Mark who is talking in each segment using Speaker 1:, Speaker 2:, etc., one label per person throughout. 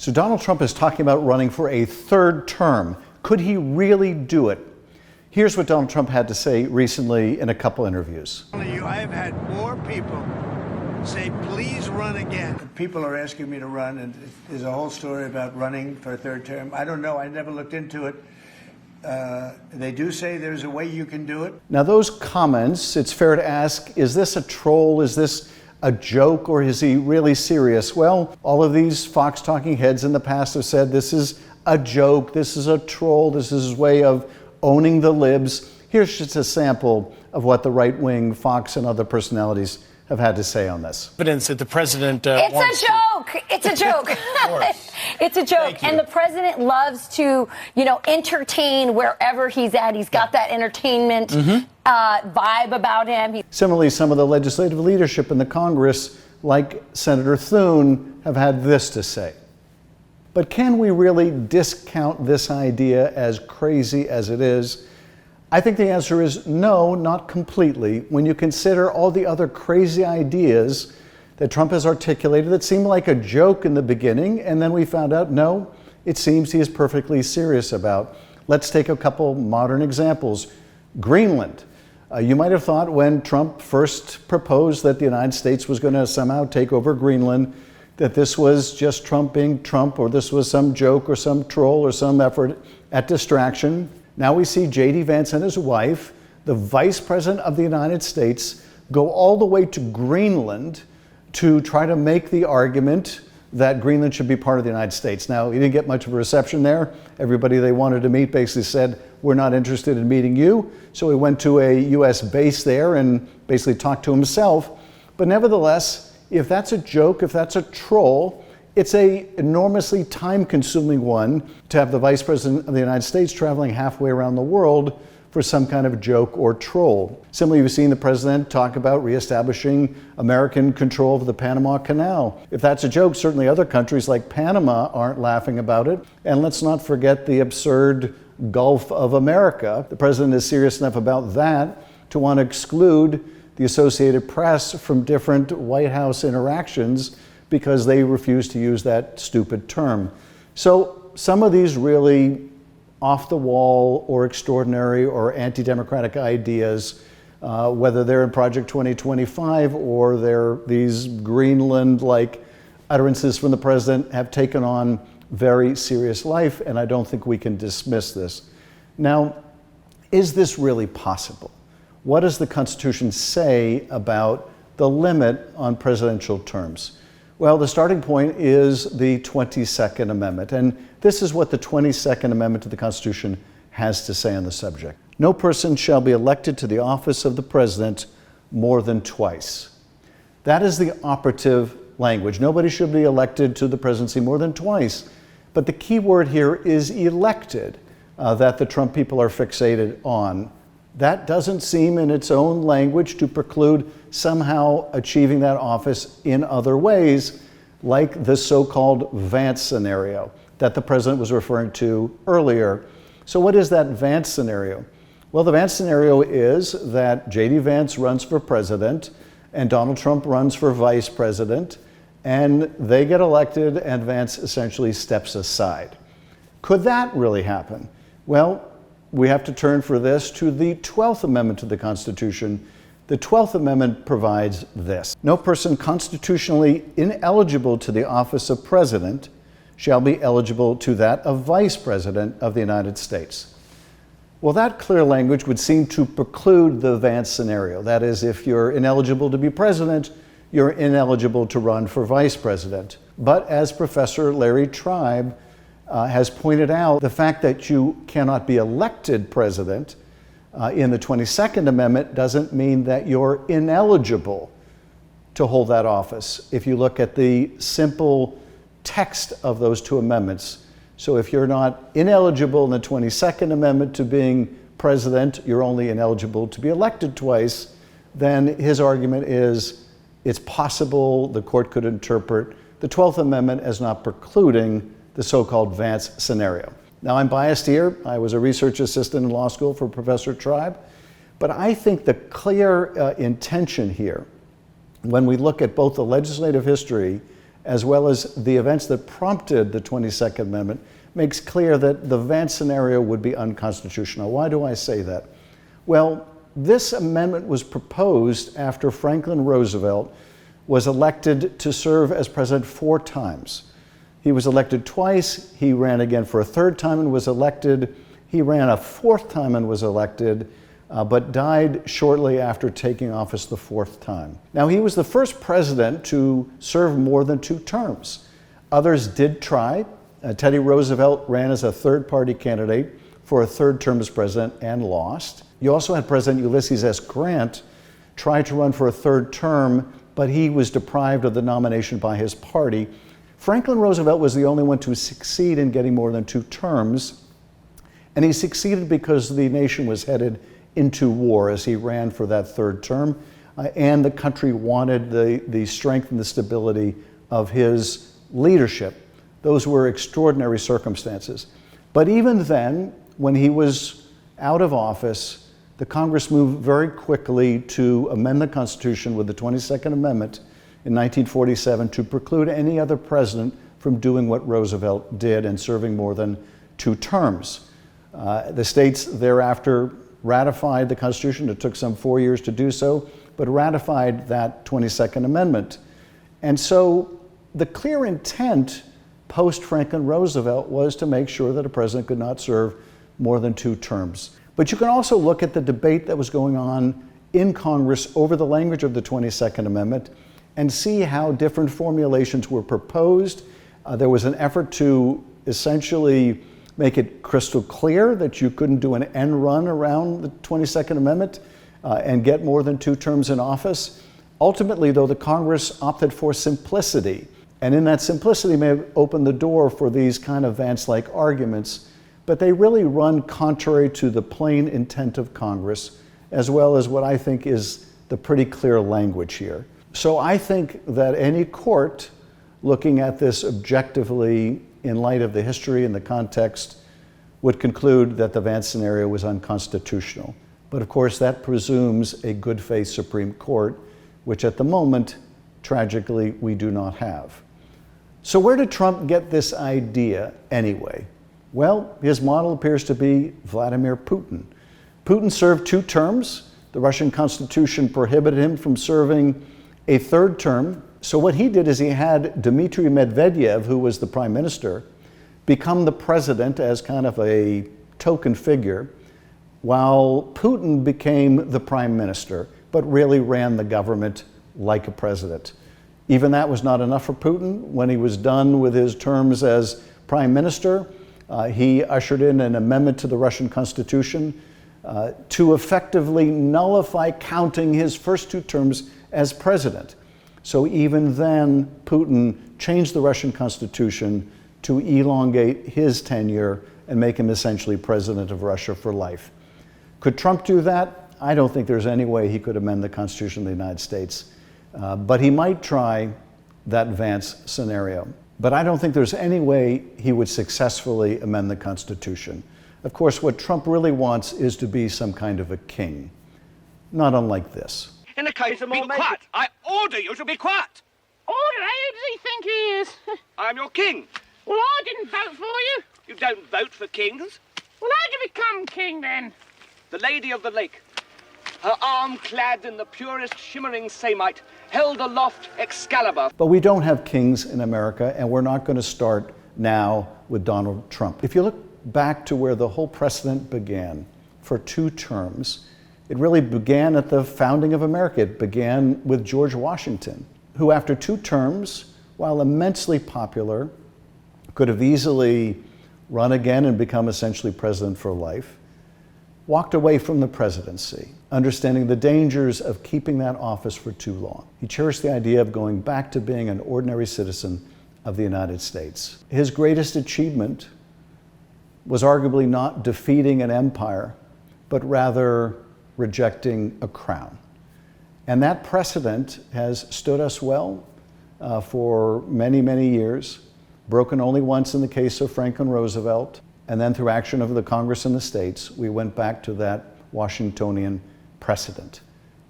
Speaker 1: So Donald Trump is talking about running for a third term. Could he really do it? Here's what Donald Trump had to say recently in a couple interviews.
Speaker 2: I have had more people say, please run again.
Speaker 3: People are asking me to run, and there's a whole story about running for a third term. I don't know. I never looked into it. They do say there's a way you can do it.
Speaker 1: Now, those comments, it's fair to ask, is this a troll? Is this a joke, or is he really serious? Well, all of these Fox talking heads in the past have said this is a joke, this is a troll, this is his way of owning the libs. Here's just a sample of what the right-wing Fox and other personalities have had to say on this.
Speaker 4: Evidence that the president
Speaker 5: It's a joke. It's a joke. It's a joke. And the president loves to, entertain wherever he's at. He's got that entertainment vibe about him.
Speaker 1: Similarly, some of the legislative leadership in the Congress, like Senator Thune, have had this to say. But can we really discount this idea, as crazy as it is? I think the answer is no, not completely. When you consider all the other crazy ideas that Trump has articulated that seemed like a joke in the beginning, and then we found out, no, it seems he is perfectly serious about. Let's take a couple modern examples. Greenland. You might have thought when Trump first proposed that the United States was going to somehow take over Greenland, that this was just Trump being Trump, or this was some joke or some troll or some effort at distraction. Now we see J.D. Vance and his wife, the Vice President of the United States, go all the way to Greenland to try to make the argument that Greenland should be part of the United States. Now, he didn't get much of a reception there. Everybody they wanted to meet basically said, we're not interested in meeting you. So he went to a U.S. base there and basically talked to himself. But nevertheless, if that's a joke, if that's a troll, it's an enormously time-consuming one to have the Vice President of the United States traveling halfway around the world for some kind of joke or troll. Similarly, you've seen the president talk about reestablishing American control of the Panama Canal. If that's a joke, certainly other countries like Panama aren't laughing about it. And let's not forget the absurd Gulf of America. The president is serious enough about that to want to exclude the Associated Press from different White House interactions because they refuse to use that stupid term. So some of these really off-the-wall or extraordinary or anti-democratic ideas, whether they're in Project 2025 or they're these Greenland-like utterances from the president, have taken on very serious life, and I don't think we can dismiss this. Now, is this really possible? What does the Constitution say about the limit on presidential terms? Well, the starting point is the 22nd Amendment, and this is what the 22nd Amendment to the Constitution has to say on the subject. No person shall be elected to the office of the president more than twice. That is the operative language. Nobody should be elected to the presidency more than twice. But the key word here is elected, that the Trump people are fixated on. That doesn't seem in its own language to preclude somehow achieving that office in other ways, like the so-called Vance scenario that the president was referring to earlier. So what is that Vance scenario? Well, the Vance scenario is that J.D. Vance runs for president and Donald Trump runs for vice president, and they get elected and Vance essentially steps aside. Could that really happen? Well, we have to turn for this to the 12th Amendment to the Constitution. The 12th Amendment provides this: no person constitutionally ineligible to the office of president shall be eligible to that of vice president of the United States. Well, that clear language would seem to preclude the Vance scenario. That is, if you're ineligible to be president, you're ineligible to run for vice president. But as Professor Larry Tribe has pointed out, the fact that you cannot be elected president in the 22nd Amendment doesn't mean that you're ineligible to hold that office. If you look at the simple text of those two amendments. So if you're not ineligible in the 22nd Amendment to being president, you're only ineligible to be elected twice, then his argument is it's possible the court could interpret the 12th Amendment as not precluding the so-called Vance scenario. Now, I'm biased here. I was a research assistant in law school for Professor Tribe, but I think the clear intention here, when we look at both the legislative history as well as the events that prompted the 22nd Amendment, makes clear that the Vance scenario would be unconstitutional. Why do I say that? Well, this amendment was proposed after Franklin Roosevelt was elected to serve as president 4 times. He was elected twice, he ran again for a 3rd time and was elected. He ran a 4th time and was elected, but died shortly after taking office the 4th time. Now, he was the first president to serve more than 2 terms. Others did try. Teddy Roosevelt ran as a 3rd-party candidate for a 3rd term as president and lost. You also had President Ulysses S. Grant try to run for a 3rd term, but he was deprived of the nomination by his party. Franklin Roosevelt was the only one to succeed in getting more than 2 terms, and he succeeded because the nation was headed into war as he ran for that 3rd term, and the country wanted the strength and the stability of his leadership. Those were extraordinary circumstances. But even then, when he was out of office, the Congress moved very quickly to amend the Constitution with the 22nd Amendment in 1947 to preclude any other president from doing what Roosevelt did and serving more than 2 terms. The states thereafter ratified the Constitution. It took some 4 years to do so, but ratified that 22nd Amendment. And so the clear intent post-Franklin Roosevelt was to make sure that a president could not serve more than 2 terms. But you can also look at the debate that was going on in Congress over the language of the 22nd Amendment and see how different formulations were proposed. There was an effort to essentially make it crystal clear that you couldn't do an end run around the 22nd Amendment and get more than 2 terms in office. Ultimately, though, the Congress opted for simplicity. And in that simplicity may have opened the door for these kind of Vance-like arguments, but they really run contrary to the plain intent of Congress, as well as what I think is the pretty clear language here. So I think that any court looking at this objectively in light of the history and the context would conclude that the Vance scenario was unconstitutional. But of course, that presumes a good faith Supreme Court, which at the moment, tragically, we do not have. So where did Trump get this idea anyway? Well, his model appears to be Vladimir Putin. Putin served 2 terms. The Russian Constitution prohibited him from serving a 3rd term. So what he did is he had Dmitry Medvedev, who was the prime minister, become the president as kind of a token figure, while Putin became the prime minister, but really ran the government like a president. Even that was not enough for Putin. When he was done with his terms as prime minister, he ushered in an amendment to the Russian Constitution to effectively nullify counting his first 2 terms as president. So even then, Putin changed the Russian Constitution to elongate his tenure and make him essentially president of Russia for life. Could Trump do that? I don't think there's any way he could amend the Constitution of the United States. But he might try that Vance scenario. But I don't think there's any way he would successfully amend the Constitution. Of course, what Trump really wants is to be some kind of a king, not unlike this.
Speaker 4: In the case of be quiet. I order you to be quiet.
Speaker 6: Order? Who does he think he is?
Speaker 4: I'm your king.
Speaker 6: Well, I didn't vote for you.
Speaker 4: You don't vote for kings.
Speaker 6: Well, how'd you become king then?
Speaker 4: The Lady of the Lake, her arm clad in the purest shimmering samite, held aloft Excalibur.
Speaker 1: But we don't have kings in America, and we're not going to start now with Donald Trump. If you look back to where the whole precedent began for 2 terms, it really began at the founding of America. It began with George Washington, who after 2 terms, while immensely popular, could have easily run again and become essentially president for life, walked away from the presidency, understanding the dangers of keeping that office for too long. He cherished the idea of going back to being an ordinary citizen of the United States. His greatest achievement was arguably not defeating an empire, but rather rejecting a crown. And that precedent has stood us well for many, many years, broken only once in the case of Franklin Roosevelt, and then through action of the Congress and the states, we went back to that Washingtonian precedent.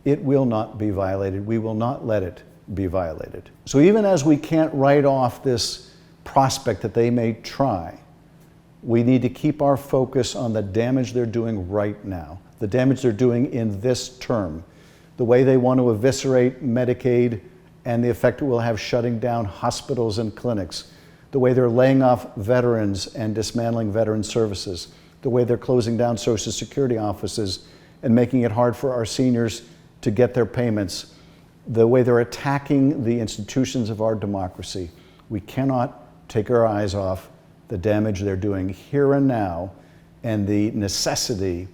Speaker 1: It will not be violated. We will not let it be violated. So even as we can't write off this prospect that they may try, we need to keep our focus on the damage they're doing right now, the damage they're doing in this term, the way they want to eviscerate Medicaid and the effect it will have shutting down hospitals and clinics, the way they're laying off veterans and dismantling veteran services, the way they're closing down Social Security offices and making it hard for our seniors to get their payments, the way they're attacking the institutions of our democracy. We cannot take our eyes off the damage they're doing here and now and the necessity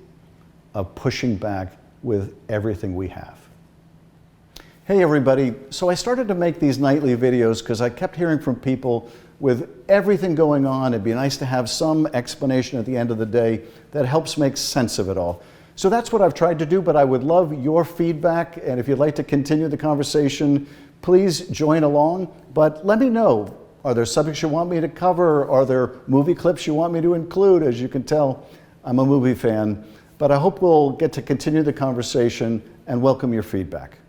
Speaker 1: of pushing back with everything we have. Hey everybody, so I started to make these nightly videos because I kept hearing from people with everything going on, it'd be nice to have some explanation at the end of the day that helps make sense of it all. So that's what I've tried to do, but I would love your feedback, and if you'd like to continue the conversation, please join along, but let me know. Are there subjects you want me to cover? Are there movie clips you want me to include? As you can tell, I'm a movie fan, but I hope we'll get to continue the conversation and welcome your feedback.